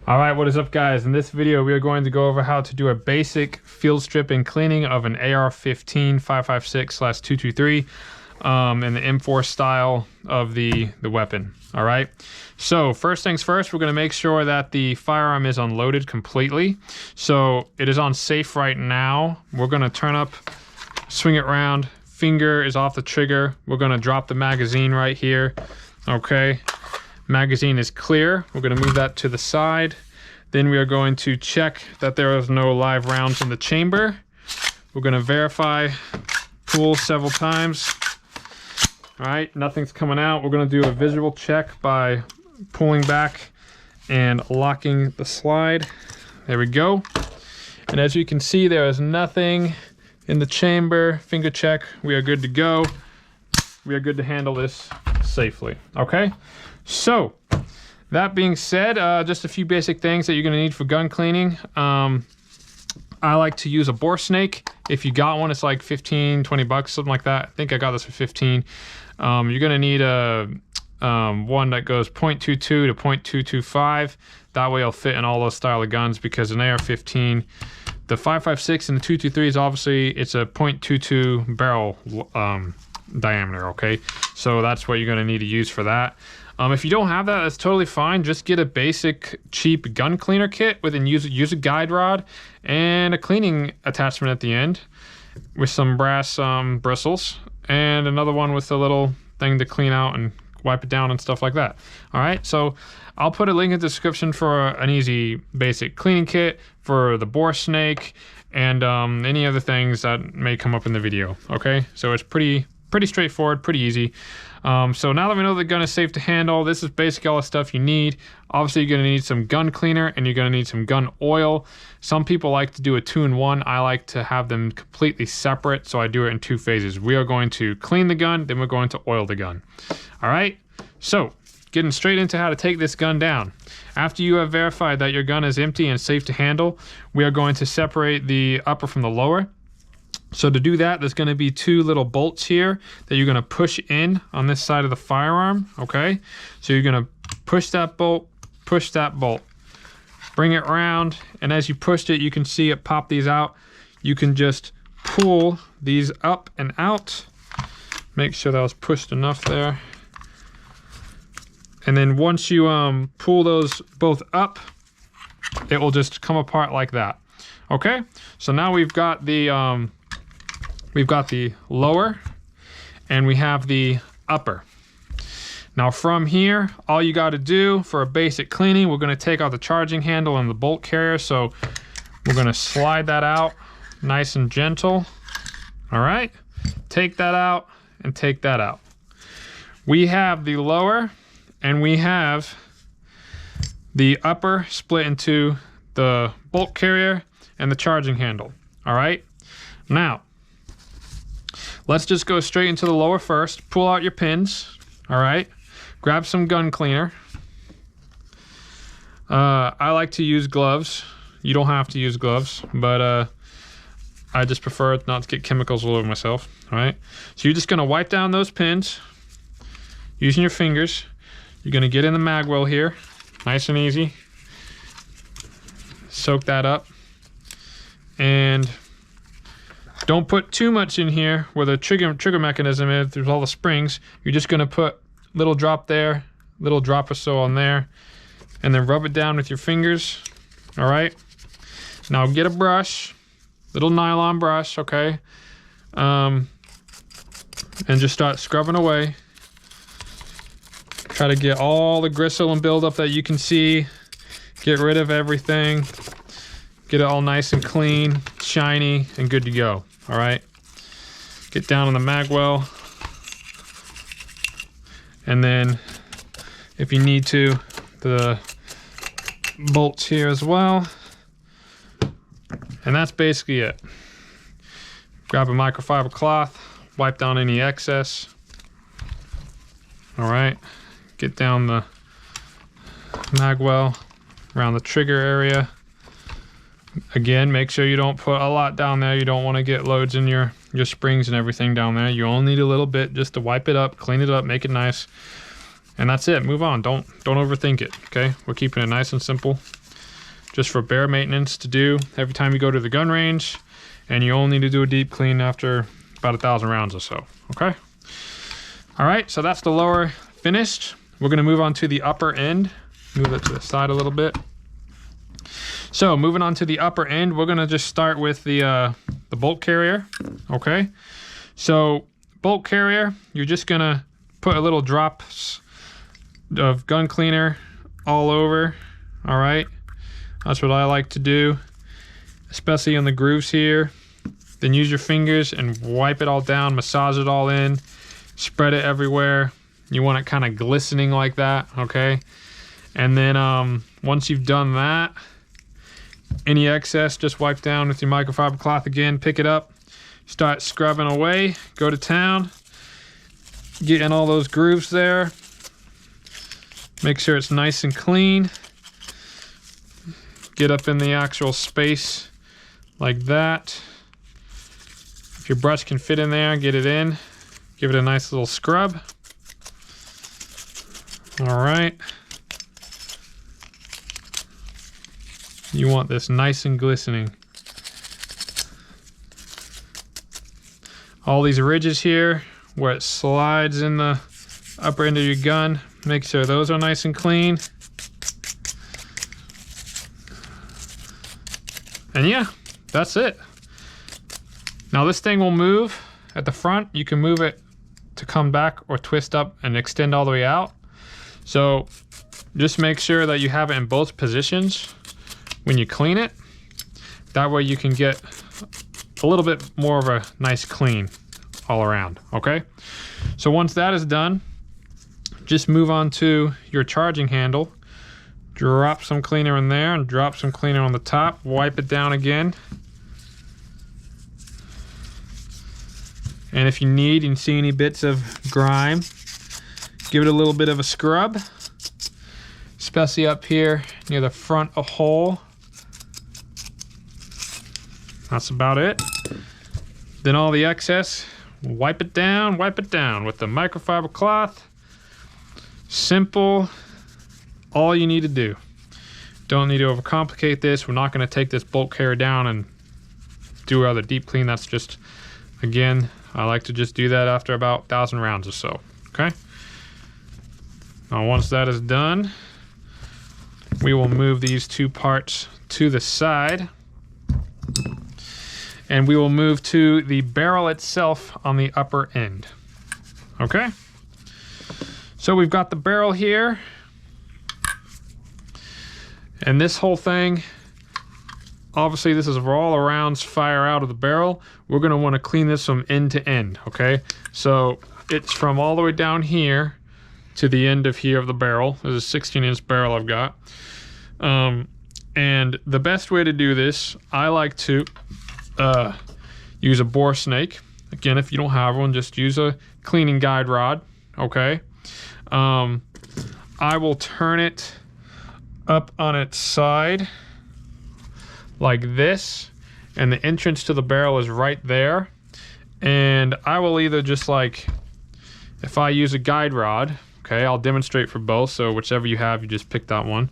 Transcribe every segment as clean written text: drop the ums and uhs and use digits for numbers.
All right, what is up, guys? In this video, we are going to go over how to do a basic field strip and cleaning of an AR-15 5.56/223 in the M4 style of the weapon. All right, so first things first, we're going to make sure that the firearm is unloaded completely. So it is on safe right now. We're going to turn up, swing it around, finger is off the trigger. We're going to drop the magazine right here. Okay, magazine is clear. We're going to move that to the side. Then we are going to check that there is no live rounds in the chamber. We're going to verify, pull several times. All right, nothing's coming out. We're going to do a visual check by pulling back and locking the slide. There we go. And as you can see, there is nothing in the chamber. Finger check. We are good to go. We are good to handle this safely. Okay, so that being said, just a few basic things that you're going to need for gun cleaning. I like to use a bore snake. If you got one, it's like 15, 20 bucks, something like that. I think I got this for 15. You're going to need a one that goes 0.22 to 0.225. That way it'll fit in all those style of guns, because an AR-15, the 5.56 and the 223 is obviously, it's a 0.22 barrel diameter, okay? So that's what you're going to need to use for that. If you don't have that, that's totally fine. Just get a basic cheap gun cleaner kit with use a guide rod and a cleaning attachment at the end with some brass bristles, and another one with a little thing to clean out and wipe it down and stuff like that. All right, so I'll put a link in the description for an easy basic cleaning kit for the bore snake and any other things that may come up in the video. Okay, so it's pretty straightforward, pretty easy. So now that we know the gun is safe to handle, this is basically all the stuff you need. Obviously, you're going to need some gun cleaner and you're going to need some gun oil. Some people like to do a 2-in-1. I like to have them completely separate, so I do it in 2 phases. We are going to clean the gun, then we're going to oil the gun. All right, so getting straight into how to take this gun down. After you have verified that your gun is empty and safe to handle, we are going to separate the upper from the lower. So to do that, there's going to be 2 little bolts here that you're going to push in on this side of the firearm, okay? So you're going to push that bolt, bring it around, and as you pushed it, you can see it pop these out. You can just pull these up and out. Make sure that was pushed enough there. And then once you pull those both up, it will just come apart like that, okay? So now we've got the lower and we have the upper. Now from here, all you got to do for a basic cleaning, we're going to take out the charging handle and the bolt carrier. So we're going to slide that out nice and gentle. All right, take that out and take that out. We have the lower and we have the upper split into the bolt carrier and the charging handle. All right, now let's just go straight into the lower first. Pull out your pins, all right? Grab some gun cleaner. I like to use gloves. You don't have to use gloves, but I just prefer not to get chemicals all over myself, all right? So you're just gonna wipe down those pins using your fingers. You're gonna get in the mag well here, nice and easy. Soak that up. And don't put too much in here where the trigger mechanism is. There's all the springs. You're just going to put little drop there, little drop or so on there, and then rub it down with your fingers. All right. Now get a brush, little nylon brush, okay, and just start scrubbing away. Try to get all the gristle and buildup that you can see. Get rid of everything. Get it all nice and clean, shiny, and good to go. All right, get down on the mag well, and then if you need to, the bolts here as well. And that's basically it. Grab a microfiber cloth, wipe down any excess. All right, get down the mag well around the trigger area. Again, make sure you don't put a lot down there. You don't want to get loads in your springs and everything down there. You only need a little bit just to wipe it up, clean it up, make it nice. And that's it. Move on. Don't overthink it, okay? We're keeping it nice and simple. just for bare maintenance to do every time you go to the gun range, and you only need to do a deep clean after about 1,000 rounds or so, okay? All right, so that's the lower finished. We're gonna move on to the upper end. Move it to the side a little bit. So moving on to the upper end, we're gonna just start with the bolt carrier, okay? So bolt carrier, you're just gonna put a little drops of gun cleaner all over, all right? That's what I like to do, especially on the grooves here. Then use your fingers and wipe it all down, massage it all in, spread it everywhere. You want it kind of glistening like that, okay? And then once you've done that, any excess, just wipe down with your microfiber cloth again, pick it up, start scrubbing away, go to town, get in all those grooves there, make sure it's nice and clean, get up in the actual space like that. If your brush can fit in there, get it in, give it a nice little scrub. All right. You want this nice and glistening. All these ridges here where it slides in the upper end of your gun, make sure those are nice and clean. And yeah, that's it. Now this thing will move at the front. You can move it to come back or twist up and extend all the way out. So just make sure that you have it in both positions when you clean it. That way you can get a little bit more of a nice clean all around, okay? So once that is done, just move on to your charging handle. Drop some cleaner in there and drop some cleaner on the top. Wipe it down again. And if you need and see any bits of grime, give it a little bit of a scrub, especially up here near the front hole. That's about it. Then all the excess, wipe it down with the microfiber cloth. Simple, all you need to do. Don't need to overcomplicate this. We're not gonna take this bolt carrier down and do other deep clean. That's just, again, I like to just do that after about 1,000 rounds or so, okay? Now once that is done, we will move these two parts to the side, and we will move to the barrel itself on the upper end, okay? So we've got the barrel here, and this whole thing, obviously this is where all the rounds fire out of the barrel. We're gonna wanna clean this from end to end, okay? So it's from all the way down here to the end of here of the barrel. There's a 16-inch barrel I've got. And the best way to do this, I like to use a bore snake. Again, if you don't have one, just use a cleaning guide rod, okay? I will turn it up on its side like this, and the entrance to the barrel is right there. And I will either just like, if I use a guide rod, okay, I'll demonstrate for both, so whichever you have, you just pick that one.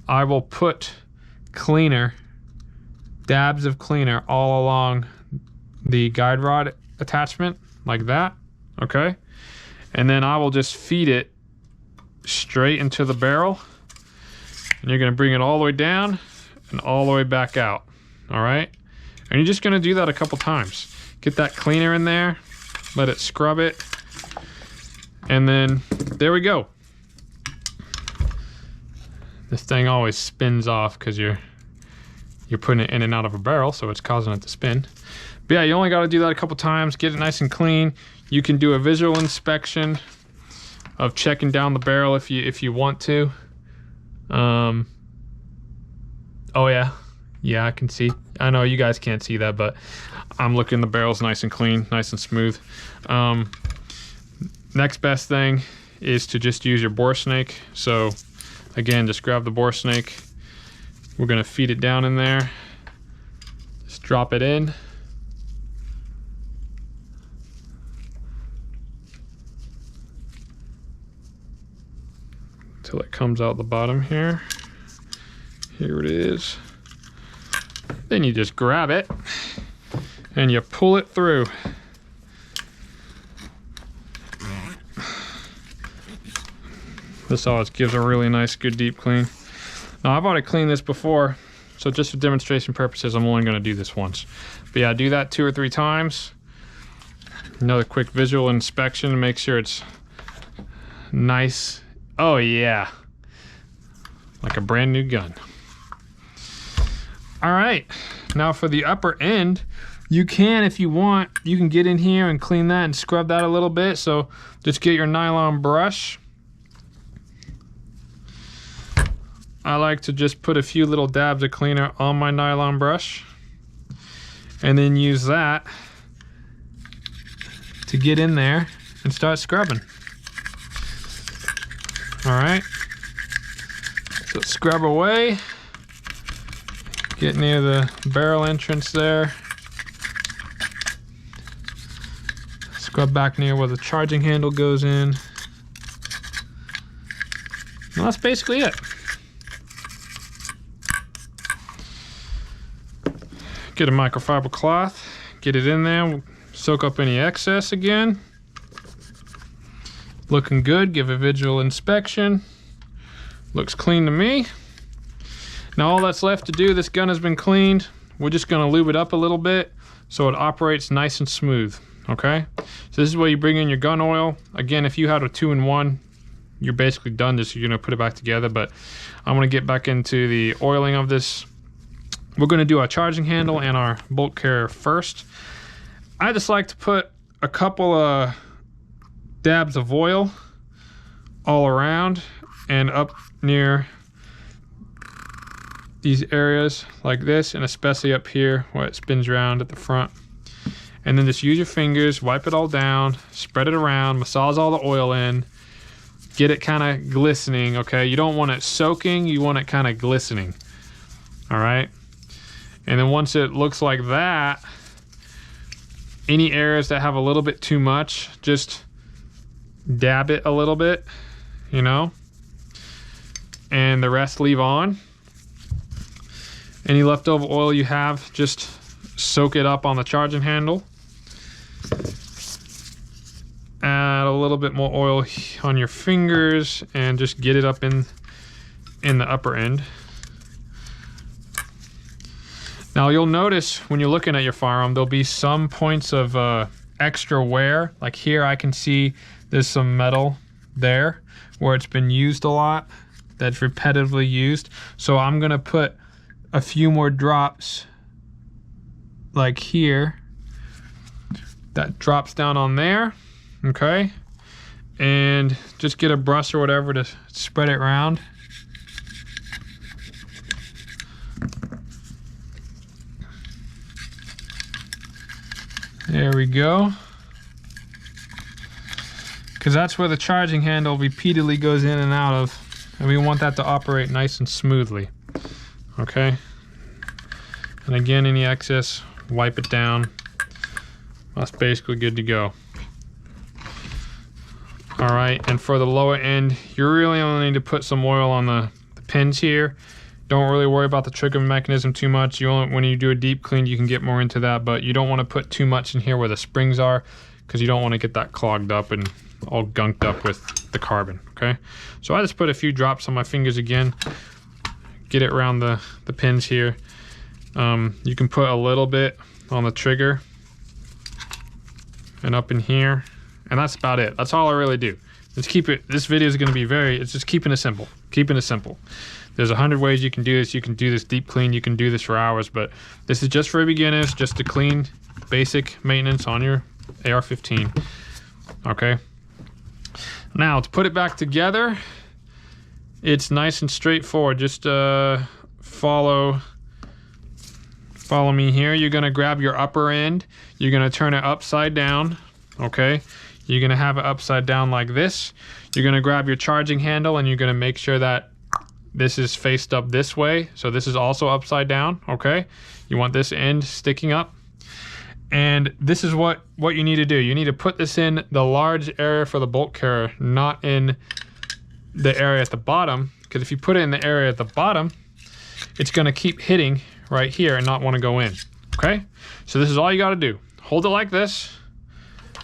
I will put cleaner, dabs of cleaner all along the guide rod attachment like that, okay? And then I will just feed it straight into the barrel, and you're gonna bring it all the way down and all the way back out, all right? And you're just gonna do that a couple times. Get that cleaner in there, let it scrub it, and then there we go. This thing always spins off because you're putting it in and out of a barrel, so it's causing it to spin. But yeah, you only got to do that a couple times, get it nice and clean. You can do a visual inspection of checking down the barrel if you want to. Oh yeah, I can see. I know you guys can't see that, but I'm looking, the barrel's nice and clean, nice and smooth. Next best thing is to just use your bore snake. So again, just grab the bore snake. We're gonna feed it down in there. Just drop it in. Till it comes out the bottom here. Here it is. Then you just grab it and you pull it through. This always gives a really nice, good deep clean. Now I've already cleaned this before, so just for demonstration purposes, I'm only gonna do this once. But yeah, do that 2 or 3 times. Another quick visual inspection to make sure it's nice. Oh yeah, like a brand new gun. All right, now for the upper end, you can, if you want, you can get in here and clean that and scrub that a little bit. So just get your nylon brush. I like to just put a few little dabs of cleaner on my nylon brush and then use that to get in there and start scrubbing. All right, so scrub away, get near the barrel entrance there, scrub back near where the charging handle goes in. And that's basically it. Get a microfiber cloth, get it in there, soak up any excess again. Looking good, give a visual inspection. Looks clean to me. Now all that's left to do, this gun has been cleaned. We're just gonna lube it up a little bit so it operates nice and smooth, okay? So this is where you bring in your gun oil. Again, if you had a 2-in-1, you're basically done, just you're gonna put it back together, but I'm gonna get back into the oiling of this. We're gonna do our charging handle and our bolt carrier first. I just like to put a couple of dabs of oil all around and up near these areas like this, and especially up here where it spins around at the front. And then just use your fingers, wipe it all down, spread it around, massage all the oil in, get it kind of glistening, okay? You don't want it soaking, you want it kind of glistening, all right? And then once it looks like that, any areas that have a little bit too much, just dab it a little bit, you know, and the rest leave on. Any leftover oil you have, just soak it up on the charging handle. Add a little bit more oil on your fingers and just get it up in the upper end. Now you'll notice when you're looking at your firearm, there'll be some points of extra wear. Like here I can see there's some metal there where it's been used a lot, that's repetitively used. So I'm gonna put a few more drops like here, that drops down on there, okay? And just get a brush or whatever to spread it around. There we go. Because that's where the charging handle repeatedly goes in and out of, and we want that to operate nice and smoothly. Okay? And again, any excess, wipe it down. That's basically good to go. All right, and for the lower end, you really only need to put some oil on the pins here. Don't really worry about the trigger mechanism too much. When you do a deep clean, you can get more into that, but you don't want to put too much in here where the springs are, because you don't want to get that clogged up and all gunked up with the carbon, okay? So I just put a few drops on my fingers again, get it around the pins here. You can put a little bit on the trigger and up in here, and that's about it. That's all I really do. Let's keep it, this video is going to be it's just keeping it simple, keeping it simple. There's 100 ways you can do this. You can do this deep clean, you can do this for hours, but this is just for beginners, just to clean basic maintenance on your AR-15, okay? Now, to put it back together, it's nice and straightforward. Just follow me here. You're gonna grab your upper end, you're gonna turn it upside down, okay? You're gonna have it upside down like this. You're gonna grab your charging handle and you're gonna make sure that this is faced up this way. So this is also upside down, okay? You want this end sticking up. And this is what you need to do. You need to put this in the large area for the bolt carrier, not in the area at the bottom. Because if you put it in the area at the bottom, it's gonna keep hitting right here and not wanna go in, okay? So this is all you gotta do. Hold it like this.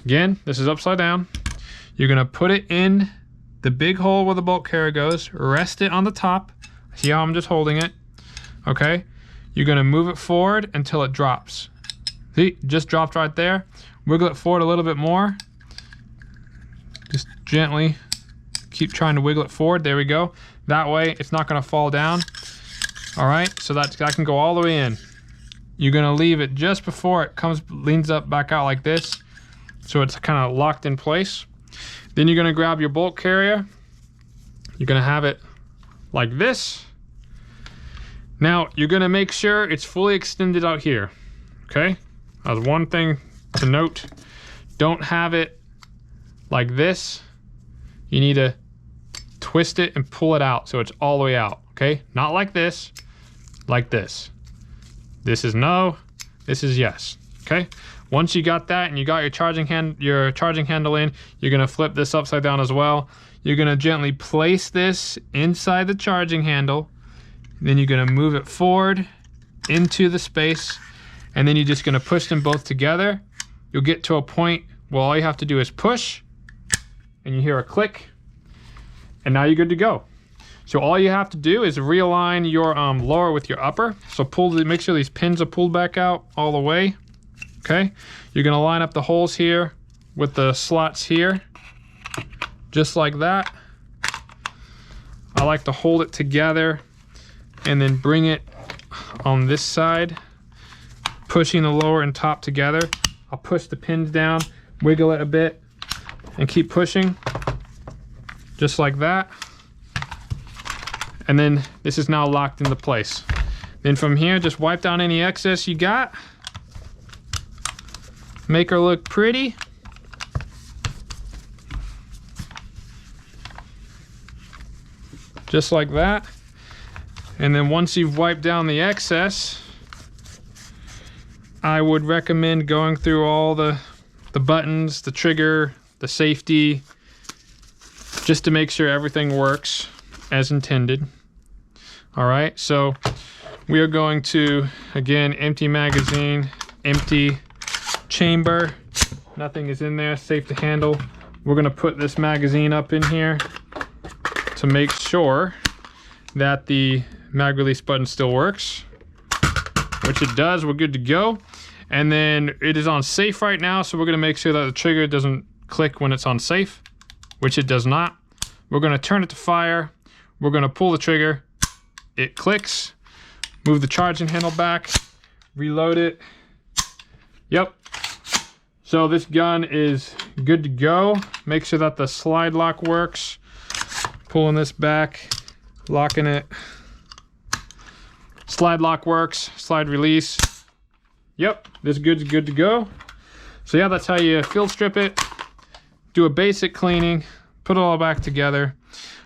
Again, this is upside down. You're gonna put it in the big hole where the bolt carrier goes, rest it on the top. See how I'm just holding it, okay? You're gonna move it forward until it drops. See, just dropped right there. Wiggle it forward a little bit more. Just gently keep trying to wiggle it forward. There we go. That way it's not gonna fall down. All right, so that can go all the way in. You're gonna leave it just before it leans up back out like this, so it's kind of locked in place. Then you're gonna grab your bolt carrier. You're gonna have it like this. Now you're gonna make sure it's fully extended out here, okay? That's one thing to note. Don't have it like this. You need to twist it and pull it out so it's all the way out, okay? Not like this, like this. This is no, this is yes, okay? Once you got that and you got your charging handle in, you're gonna flip this upside down as well. You're gonna gently place this inside the charging handle. Then you're gonna move it forward into the space, and then you're just gonna push them both together. You'll get to a point where all you have to do is push, and you hear a click, and now you're good to go. So all you have to do is realign your lower with your upper. So make sure these pins are pulled back out all the way. Okay, you're gonna line up the holes here with the slots here, just like that. I like to hold it together and then bring it on this side, pushing the lower and top together. I'll push the pins down, wiggle it a bit, and keep pushing, just like that. And then this is now locked into place. Then from here, just wipe down any excess you got. Make her look pretty. Just like that. And then once you've wiped down the excess, I would recommend going through all the buttons, the trigger, the safety, just to make sure everything works as intended. All right, so we are going to, again, empty magazine, empty chamber. Nothing is in there, safe to handle. We're gonna put this magazine up in here to make sure that the mag release button still works, which it does. We're good to go. And then it is on safe right now, so we're gonna make sure that the trigger doesn't click when it's on safe, which it does not. We're gonna turn it to fire. We're gonna pull the trigger. It clicks. Move the charging handle back. Reload it. Yep. So this gun is good to go. Make sure that the slide lock works. Pulling this back, locking it. Slide lock works, slide release. Yep, this good's good to go. So yeah, that's how you field strip it. Do a basic cleaning, put it all back together.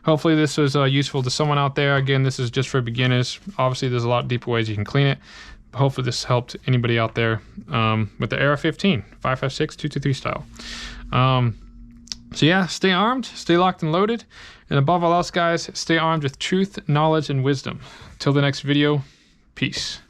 Hopefully this was useful to someone out there. Again, this is just for beginners. Obviously there's a lot deeper ways you can clean it. Hopefully this helped anybody out there with the AR-15, 5.56, 223 style. So yeah, stay armed, stay locked and loaded. And above all else, guys, stay armed with truth, knowledge, and wisdom. Till the next video, peace.